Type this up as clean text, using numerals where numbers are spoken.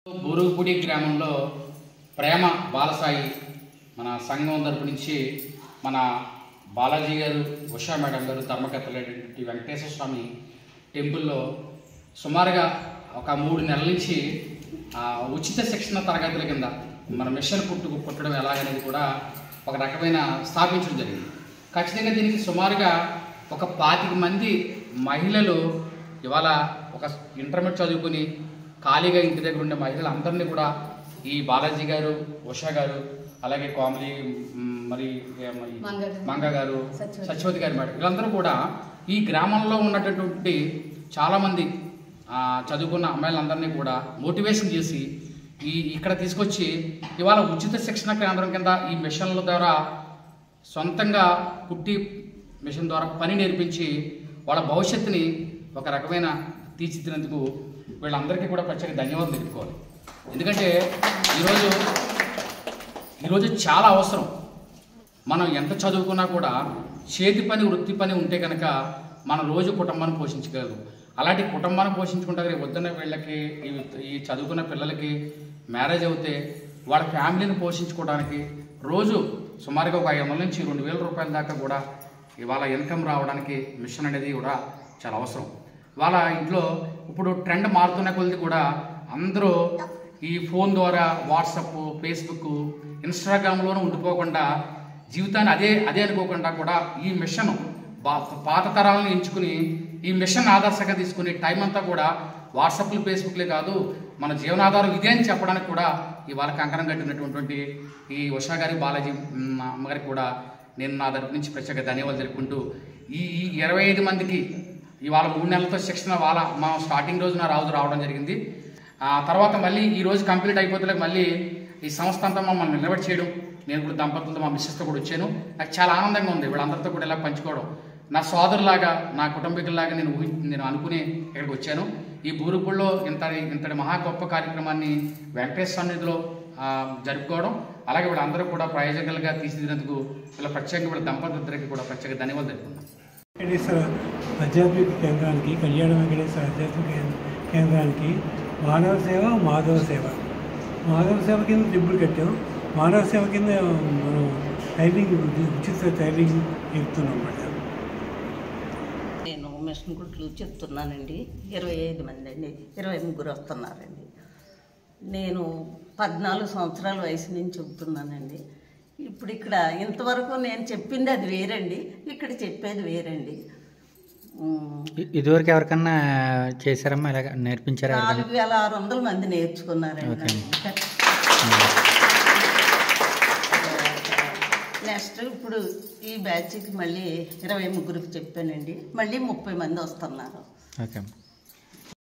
బూరుగుపూడి గ్రామంలో ప్రేమ బాలసాయి మన సంఘం తరపు నుంచి మన బాలాజీ గారు, ఉషా మేడం గారు ధర్మకర్తలైనటువంటి వెంకటేశ్వర స్వామి టెంపుల్లో సుమారుగా ఒక 3 నెలల నుంచి ఉచిత శిక్షణ తరగతుల కింద మన మిషన్ కుట్టడం ఎలాగనేది కూడా ఒక రకమైన స్థాపించడం జరిగింది. ఖచ్చితంగా దీనికి సుమారుగా ఒక 25 మంది మహిళలు ఇవాళ ఒక ఇంటర్మీడియట్ చదువుకుని ఖాళీగా ఇంటి దగ్గర ఉండే మహిళలందరినీ కూడా ఈ బాలాజీ గారు, ఉషా గారు, అలాగే కోమలి, మరి మంగ గారు, సత్యవతి గారు మేడం, వీళ్ళందరూ కూడా ఈ గ్రామంలో ఉన్నటువంటి చాలామంది చదువుకున్న అమ్మాయిలందరినీ కూడా మోటివేషన్ చేసి ఇక్కడ తీసుకొచ్చి ఇవాళ ఉచిత శిక్షణ కేంద్రం కింద ఈ మిషన్ల ద్వారా సొంతంగా కుట్టి మిషన్ ద్వారా పని నేర్పించి వాళ్ళ భవిష్యత్తుని ఒక రకమైన తీర్చిదిద్దేందుకు వీళ్ళందరికీ కూడా ప్రత్యేక ధన్యవాదాలు తెలుపుకోవాలి. ఎందుకంటే ఈరోజు చాలా అవసరం. మనం ఎంత చదువుకున్నా కూడా చేతి పని, వృత్తి పని ఉంటే కనుక మన రోజు కుటుంబాన్ని పోషించగలరు. అలాంటి కుటుంబాన్ని పోషించుకుంటే రేపు పొద్దున్న వీళ్ళకి ఈ చదువుకున్న పిల్లలకి మ్యారేజ్ అవుతే వాళ్ళ ఫ్యామిలీని పోషించుకోవడానికి రోజు సుమారుగా ఒక 500 నుంచి 2000 రూపాయల దాకా కూడా ఇవాళ ఇన్కమ్ రావడానికి మిషన్ అనేది కూడా చాలా అవసరం. వాళ్ళ ఇంట్లో ఇప్పుడు ట్రెండ్ మారుతున్న కొద్ది కూడా అందరూ ఈ ఫోన్ ద్వారా వాట్సాప్, ఫేస్బుక్, ఇన్స్టాగ్రామ్లోనూ ఉండిపోకుండా జీవితాన్ని అదే అనుకోకుండా కూడా ఈ మిషన్ పాత తరాలను ఎంచుకుని ఈ మిషన్ ఆదర్శంగా తీసుకుని టైం అంతా కూడా వాట్సాప్లు, ఫేస్బుక్లే కాదు మన జీవనాధారం ఇదే అని చెప్పడానికి కూడా ఇవాళ కంకణం కట్టినటువంటి ఈ ఉషా గారి, బాలాజీ అమ్మగారికి కూడా నేను నా తరపు నుంచి ప్రత్యేక ధన్యవాదాలు తెలుపుకుంటూ ఈ 25 మందికి ఇవాళ 3 నెలలతో శిక్షణ మా స్టార్టింగ్ రోజున రావడం జరిగింది. తర్వాత మళ్ళీ ఈ రోజు కంప్లీట్ అయిపోతే మళ్ళీ ఈ సంస్థ అంతా మమ్మల్ని నిలబడి చేయడం, నేను ఇప్పుడు దంపతులతో మా మిస్సెస్తో కూడా వచ్చాను. నాకు చాలా ఆనందంగా ఉంది వీళ్ళందరితో కూడా ఇలా పంచుకోవడం. నా సోదరులాగా, నా కుటుంబీకులాగా నేను అనుకుని ఇక్కడికి వచ్చాను. ఈ బూరుగుపూడిలో ఇంతటి మహా గొప్ప కార్యక్రమాన్ని వెంకటేశ్వర సన్నిధిలో జరుపుకోవడం, అలాగే వీళ్ళందరూ కూడా ప్రయోజకులుగా తీర్చిదిద్దేందుకు వీళ్ళ ప్రత్యేకంగా వీళ్ళ దంపతులందరికీ కూడా ప్రత్యేక ధన్యవాదాలు తెలుపుతున్నాను. వెంకటేశ్వర ఆధ్యాత్మిక కేంద్రానికి, కళ్యాణ వెంకటేశ్వర ఆధ్యాత్మిక కేంద్రానికి మానవ సేవ, మాధవ సేవ కింద డబ్బులు కట్టాం. మానవ సేవ కింద మనం ఉచిత టైలింగ్ ఇస్తున్నాం అన్నమాట. నేను మిషన్ కుట్లు చెప్తున్నానండి. 25 మంది అండి, 23 వస్తున్నారండి. నేను 14 సంవత్సరాల వయసు నుంచి చెబుతున్నానండి. ఇప్పుడు ఇక్కడ ఇంతవరకు నేను చెప్పింది అది వేరండి, ఇక్కడ చెప్పేది వేరండి. ఇదివరకు ఎవరికన్నా చేశారమ్మా, ఇలాగ నేర్పించారా? 4600 మంది నేర్చుకున్నారండి. నెక్స్ట్ ఇప్పుడు ఈ బ్యాచ్కి మళ్ళీ 23కి చెప్పానండి, మళ్ళీ 30 మంది వస్తున్నారు. ఓకే.